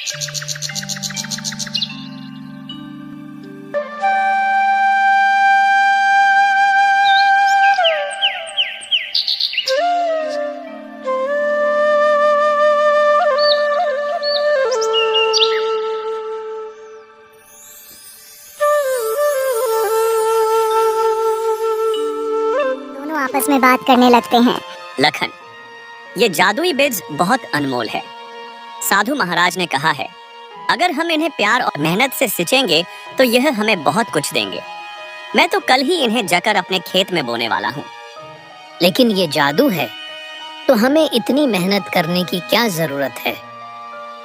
दोनों आपस में बात करने लगते हैं। लखन, ये जादुई बीज बहुत अनमोल है। साधु महाराज ने कहा है, अगर हम इन्हें प्यार और मेहनत से सिंचेंगे तो यह हमें बहुत कुछ देंगे। मैं तो कल ही इन्हें जाकर अपने खेत में बोने वाला हूँ। लेकिन ये जादू है, तो हमें इतनी मेहनत करने की क्या जरूरत है?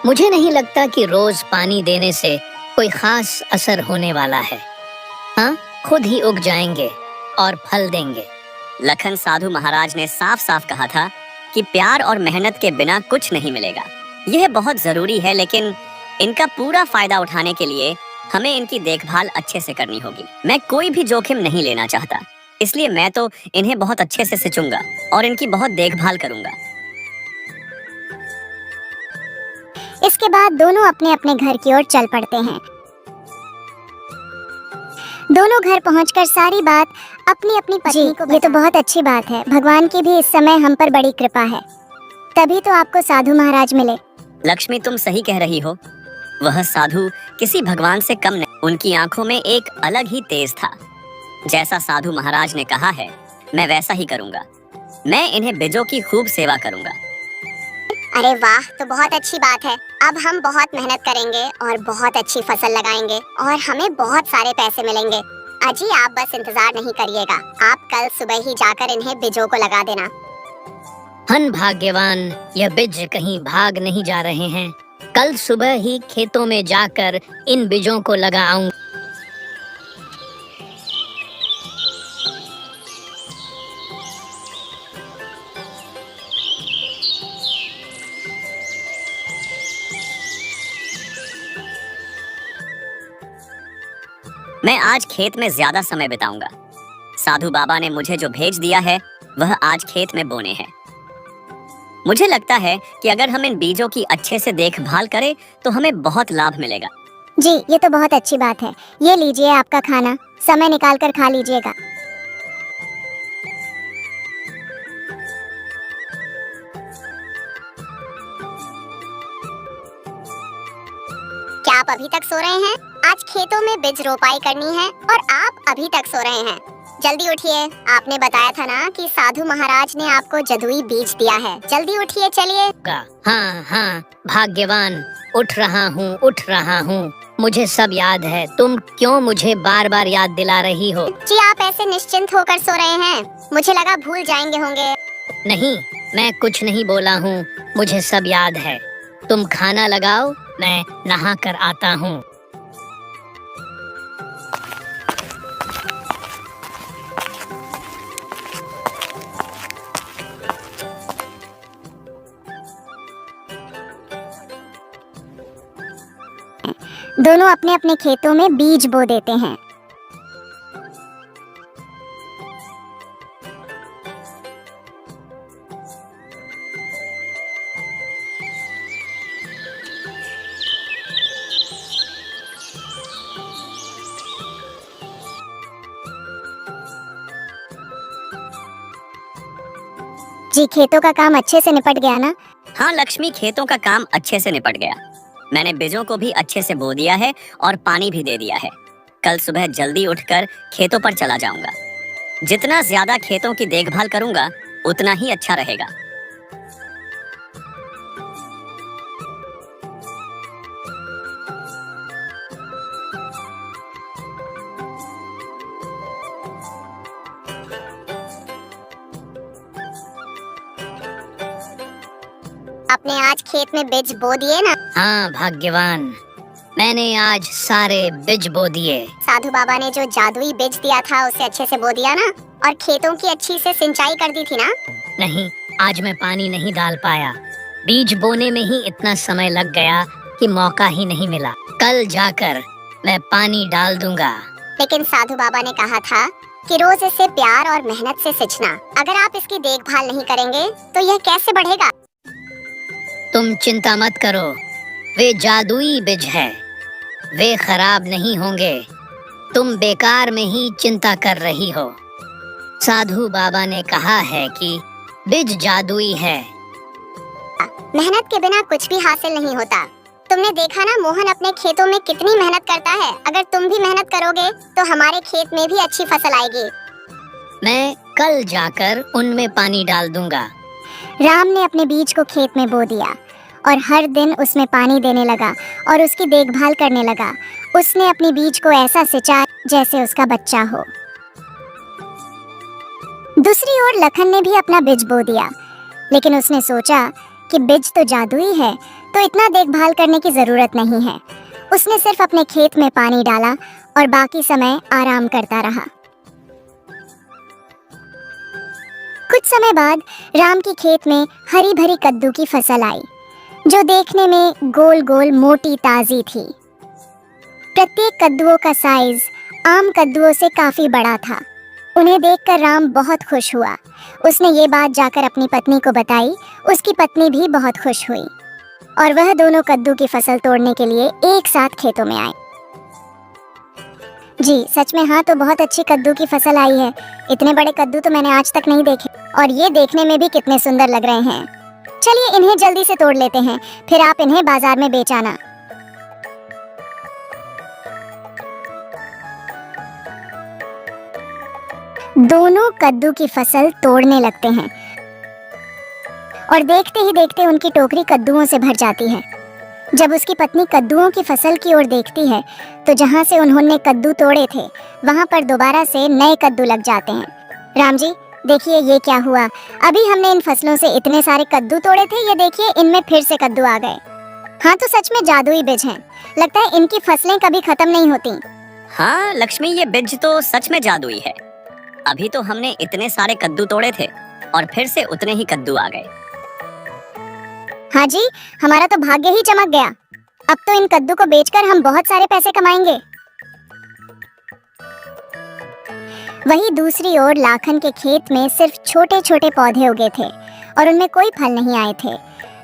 मुझे नहीं लगता कि रोज पानी देने से कोई खास असर होने वाला है। हाँ, खुद ही उग जाएंगे और फल देंगे। लखन, साधु महाराज ने साफ साफ कहा था कि प्यार और मेहनत के बिना कुछ नहीं मिलेगा। यह बहुत जरूरी है, लेकिन इनका पूरा फायदा उठाने के लिए हमें इनकी देखभाल अच्छे से करनी होगी। मैं कोई भी जोखिम नहीं लेना चाहता, इसलिए मैं तो इन्हें बहुत अच्छे से सिंचूंगा और इनकी बहुत देखभाल करूंगा। इसके बाद दोनों अपने अपने घर की ओर चल पड़ते हैं। दोनों घर पहुंचकर सारी बात अपनी अपनी पत्नी को। ये तो बहुत अच्छी बात है। भगवान की भी इस समय हम पर बड़ी कृपा है, तभी तो आपको साधु महाराज मिले। लक्ष्मी, तुम सही कह रही हो। वह साधु किसी भगवान से कम नहीं। उनकी आंखों में एक अलग ही तेज था। जैसा साधु महाराज ने कहा है, मैं वैसा ही करूंगा। मैं इन्हें बीजों की खूब सेवा करूंगा। अरे वाह, तो बहुत अच्छी बात है। अब हम बहुत मेहनत करेंगे और बहुत अच्छी फसल लगाएंगे और हमें बहुत सारे पैसे मिलेंगे। अजी, आप बस इंतजार नहीं करिएगा, आप कल सुबह ही जाकर इन्हें बीजों को लगा देना। हन भाग्यवान, यह बीज कहीं भाग नहीं जा रहे हैं। कल सुबह ही खेतों में जाकर इन बीजों को लगाऊं। मैं आज खेत में ज्यादा समय बिताऊंगा। साधु बाबा ने मुझे जो भेज दिया है वह आज खेत में बोने हैं। मुझे लगता है कि अगर हम इन बीजों की अच्छे से देखभाल करें तो हमें बहुत लाभ मिलेगा। जी, ये तो बहुत अच्छी बात है। ये लीजिए आपका खाना, समय निकाल कर खा लीजिएगा। क्या आप अभी तक सो रहे हैं? आज खेतों में बीज रोपाई करनी है और आप अभी तक सो रहे हैं। जल्दी उठिए, आपने बताया था ना कि साधु महाराज ने आपको जादुई बीज दिया है। जल्दी उठिए, चलिए। हाँ हाँ भाग्यवान, उठ रहा हूँ। मुझे सब याद है। तुम क्यों मुझे बार बार याद दिला रही हो? जी, आप ऐसे निश्चिंत होकर सो रहे हैं, मुझे लगा भूल जाएंगे होंगे। नहीं, मैं कुछ नहीं बोला हूँ। मुझे सब याद है। तुम खाना लगाओ, मैं नहा कर आता हूँ। दोनों अपने अपने खेतों में बीज बो देते हैं। जी, खेतों का काम अच्छे से निपट गया ना? हाँ लक्ष्मी, खेतों का काम अच्छे से निपट गया। मैंने बीजों को भी अच्छे से बो दिया है और पानी भी दे दिया है। कल सुबह जल्दी उठकर खेतों पर चला जाऊंगा। जितना ज्यादा खेतों की देखभाल करूंगा उतना ही अच्छा रहेगा। आपने आज खेत में बीज बो दिए ना? हाँ भाग्यवान, मैंने आज सारे बीज बो दिए। साधु बाबा ने जो जादुई बीज दिया था उसे अच्छे से बो दिया ना? और खेतों की अच्छी से सिंचाई कर दी थी ना? नहीं, आज मैं पानी नहीं डाल पाया। बीज बोने में ही इतना समय लग गया कि मौका ही नहीं मिला। कल जाकर मैं पानी डाल दूंगा। लेकिन साधु बाबा ने कहा था कि रोज इसे प्यार और मेहनत से सिंचना। अगर आप इसकी देखभाल नहीं करेंगे तो यह कैसे बढ़ेगा? तुम चिंता मत करो, वे जादुई बीज है, वे खराब नहीं होंगे। तुम बेकार में ही चिंता कर रही हो। साधु बाबा ने कहा है कि बीज जादुई है। मेहनत के बिना कुछ भी हासिल नहीं होता। तुमने देखा ना, मोहन अपने खेतों में कितनी मेहनत करता है। अगर तुम भी मेहनत करोगे तो हमारे खेत में भी अच्छी फसल आएगी। मैं कल जाकर उनमें पानी डाल दूंगा। राम ने अपने बीज को खेत में बो दिया और हर दिन उसमें पानी देने लगा और उसकी देखभाल करने लगा। उसने अपने बीज को ऐसा सिंचा जैसे उसका बच्चा हो। दूसरी ओर लखन ने भी अपना बीज बो दिया, लेकिन उसने सोचा कि बीज तो जादुई है, तो इतना देखभाल करने की जरूरत नहीं है। उसने सिर्फ अपने खेत में पानी डाला और बाकी समय आराम करता रहा। कुछ समय बाद राम के खेत में हरी भरी कद्दू की फसल आई, जो देखने में गोल गोल मोटी ताजी थी। प्रत्येक कद्दुओं का साइज आम कद्दुओं से काफी बड़ा था। उन्हें देखकर राम बहुत खुश हुआ। उसने ये बात जाकर अपनी पत्नी को बताई। उसकी पत्नी भी बहुत खुश हुई और वह दोनों कद्दू की फसल तोड़ने के लिए एक साथ खेतों में आए। जी सच में, हाँ, तो बहुत अच्छी कद्दू की फसल आई है। इतने बड़े कद्दू तो मैंने आज तक नहीं देखे और ये देखने में भी कितने सुंदर लग रहे हैं। चलिए इन्हें जल्दी से तोड़ लेते हैं, फिर आप इन्हें बाजार में बेच आना। दोनों कद्दू की फसल तोड़ने लगते हैं और देखते ही देखते उनकी टोकरी कद्दुओं से भर जाती है। जब उसकी पत्नी कद्दुओं की फसल की ओर देखती है तो जहाँ से उन्होंने कद्दू तोड़े थे वहाँ पर दोबारा से नए कद्दू लग जाते हैं। राम जी देखिए ये क्या हुआ, अभी हमने इन फसलों से इतने सारे कद्दू तोड़े थे, ये देखिए इनमें फिर से कद्दू आ गए। हाँ तो सच में जादुई बीज हैं। लगता है इनकी फसलें कभी खत्म नहीं होती। हाँ लक्ष्मी, ये बीज तो सच में जादुई है। अभी तो हमने इतने सारे कद्दू तोड़े थे और फिर से उतने ही कद्दू आ गए। हाँ जी, हमारा तो भाग्य ही चमक गया। अब तो इन कद्दू को बेचकर हम बहुत सारे पैसे कमाएंगे। वहीं दूसरी ओर लाखन के खेत में सिर्फ छोटे छोटे पौधे उगे थे और उनमें कोई फल नहीं आए थे।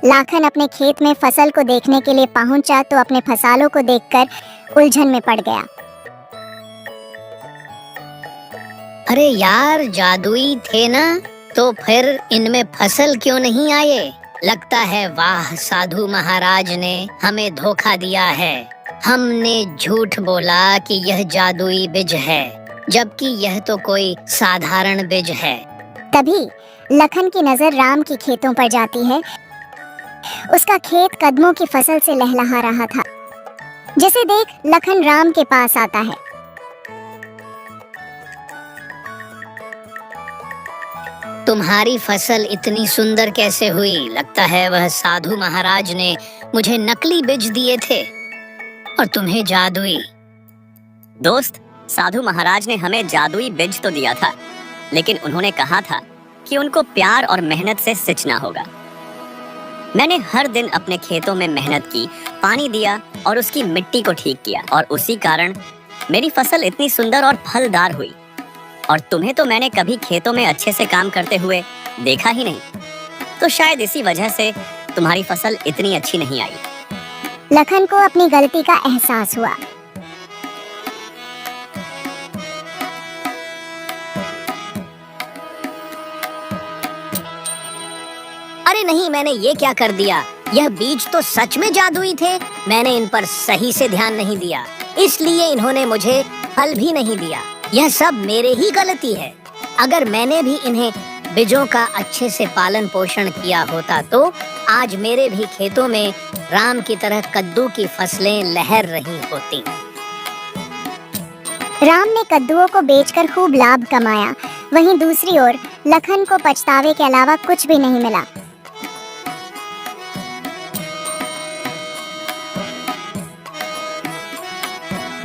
लाखन अपने खेत में फसल को देखने के लिए पहुंचा तो अपने फसालों को देखकर उलझन में पड़ गया। अरे यार, जादुई थे ना, तो फिर इनमें फसल क्यों नहीं आए? लगता है वाह, साधु महाराज ने हमें धोखा दिया है। हमने झूठ बोला कि यह जादुई बीज है, जबकि यह तो कोई साधारण बीज है। तभी लखन की नजर राम के खेतों पर जाती है। उसका खेत कदमों की फसल से लहलहा रहा था, जिसे देख लखन राम के पास आता है। तुम्हारी फसल इतनी सुंदर कैसे हुई? लगता है वह साधु महाराज ने मुझे नकली बीज दिए थे और तुम्हें जादुई। दोस्त, साधु महाराज ने हमें जादुई बीज तो दिया था, लेकिन उन्होंने कहा था कि उनको प्यार और मेहनत से सींचना होगा। मैंने हर दिन अपने खेतों में मेहनत की, पानी दिया और उसकी मिट्टी को ठीक किया, और उसी कारण मेरी फसल इतनी सुंदर और फलदार हुई। और तुम्हें तो मैंने कभी खेतों में अच्छे से काम करते हुए देखा ही नहीं, तो शायद इसी वजह से तुम्हारी फसल इतनी अच्छी नहीं आई। लखन को अपनी गलती का एहसास हुआ। अरे नहीं, मैंने ये क्या कर दिया? यह बीज तो सच में जादुई थे। मैंने इन पर सही से ध्यान नहीं दिया, इसलिए इन्होंने मुझे फल भी नहीं दिया। यह सब मेरे ही गलती है। अगर मैंने भी इन्हें बीजों का अच्छे से पालन पोषण किया होता तो आज मेरे भी खेतों में राम की तरह कद्दू की फसलें लहर रही होती। राम ने कद्दुओं को बेचकर खूब लाभ कमाया। वहीं दूसरी ओर लखन को पछतावे के अलावा कुछ भी नहीं मिला।